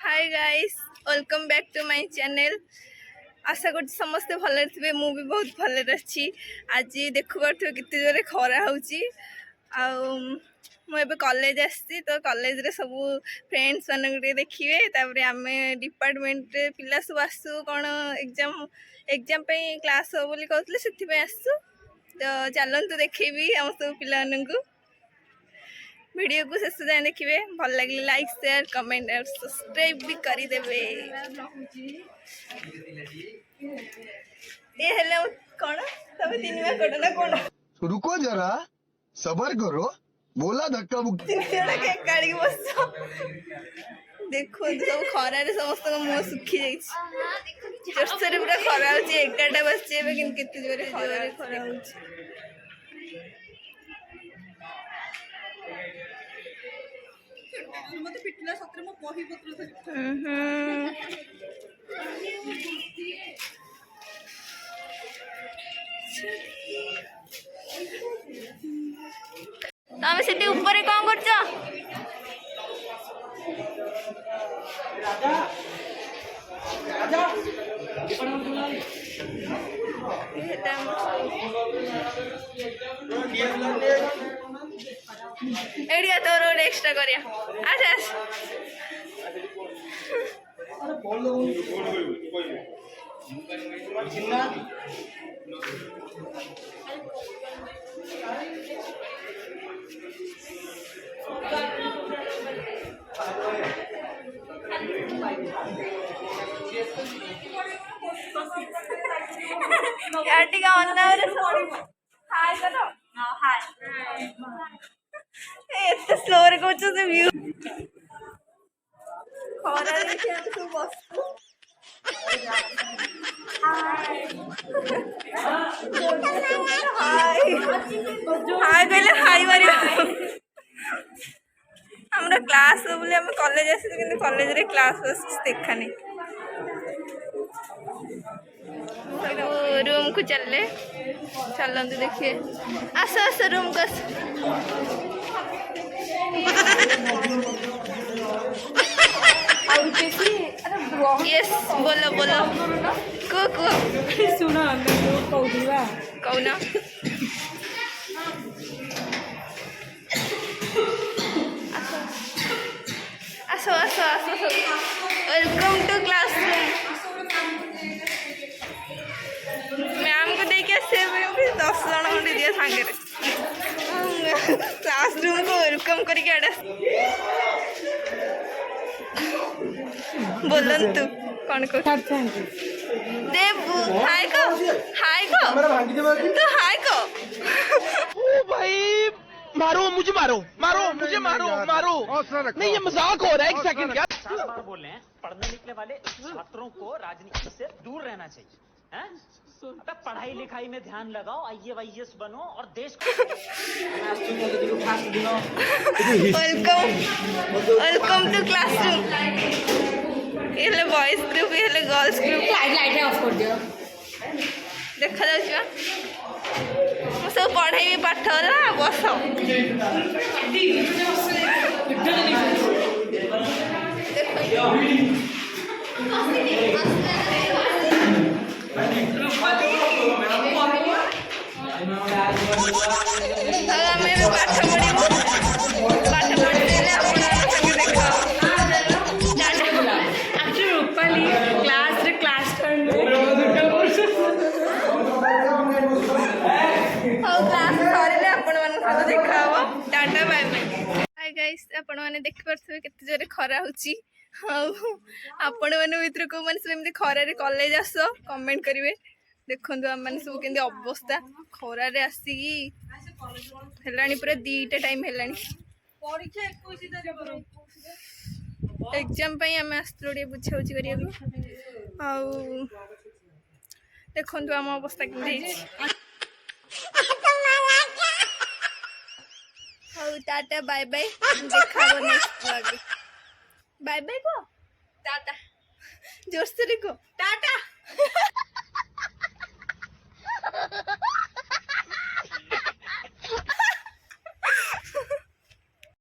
Hi guys, welcome back to my channel. आशा कर समस्ते भले थे, मु भी बहुत भले अच्छी। आज देखु पार्थ केते जोरे खरा होची। मुझे कॉलेज आसी तो कॉलेज रे सब फ्रेंड्स मान देखिए। तापर आम डिपार्टमेंट पिला सब आसू कौन एग्जाम एग्जाम पे क्लास हो बोली कहते से आसू। तो चलतु देखेबी आम सब पिला वीडियो को शेष जाए देखिए। भल लगे लाइक शेयर कमेंट और सब्सक्राइब भी करदेवे। ये हेलो कौन तब तीन बार कट ना कौन रुको जरा सबर करो बोला धक्का मुक्की गाड़ी बस देखो सब खरारे समस्त मुह सुखी जाइए। पूरा खरा हो 11टा बजे केते जोरे खरा हो। मत पिटला सत्र म बही पत्र तमे सेठी ऊपर कौन करछ? राजा राजा एडिया तो रोड एक्स्ट्रा करिया। अच्छा याटिका ऑनलाइन हाय करो हाय एते स्लो रे कोच से व्यू खरा देखि हम सब बस हाय हाय कहले हाय मारियो। हमरा क्लास बोले हम कॉलेज आसी किंतु कॉलेज रे क्लास बस देखा नहीं। रूम को चलले चलते देखिए। आस आस रूम को यस बोलो बोलो को सुना कौन आसो आसो आसो वेलकम टू क्लासरूम। मैम को देखिए से 10 जन खंडे दिए सांगे क्लासरूम को वेलकम करके आड़े बोलंतु कौन को देव हाय को तो हाय को ओ भाई मारो मुझे मारो नहीं ये मजाक हो रहा है। 1 सेकंड क्या 4 बार बोल रहे हैं पढ़ने लिखने वाले छात्रों को राजनीति से दूर रहना चाहिए हैं? अबे पढ़ाई लिखाई में ध्यान लगाओ, IAS बनो और देश को वेलकम टू क्लासरूम। ये बॉयज ग्रुप ये गर्ल्स ग्रुप लाइट ऑफ कर दियो देखा जाउछा सब पढ़ाई पाठ ना बस पाठ पढ़ी रूपाली क्लास देखा tata bye bye. Hi guys, आपण माने देख परथबे केते जोरे खरा होची। आपण माने मित्र को माने सेमती खरा रे कॉलेज आसो कमेंट करिवे। देखंतु हम माने सब केंदी अवस्था खरा रे आसी हेलानी पूरा 2टा टाइम हेलानी परीक्षा 21 तारिख एग्जाम पई हम आस्तोडी बुझा बुझी करिया आ देखंतु हम अवस्था केंदी टाटा बाय बाय। देखा नेक्स्ट व्लॉग। बाय बाय को टाटा जोर से लिखो टाटा।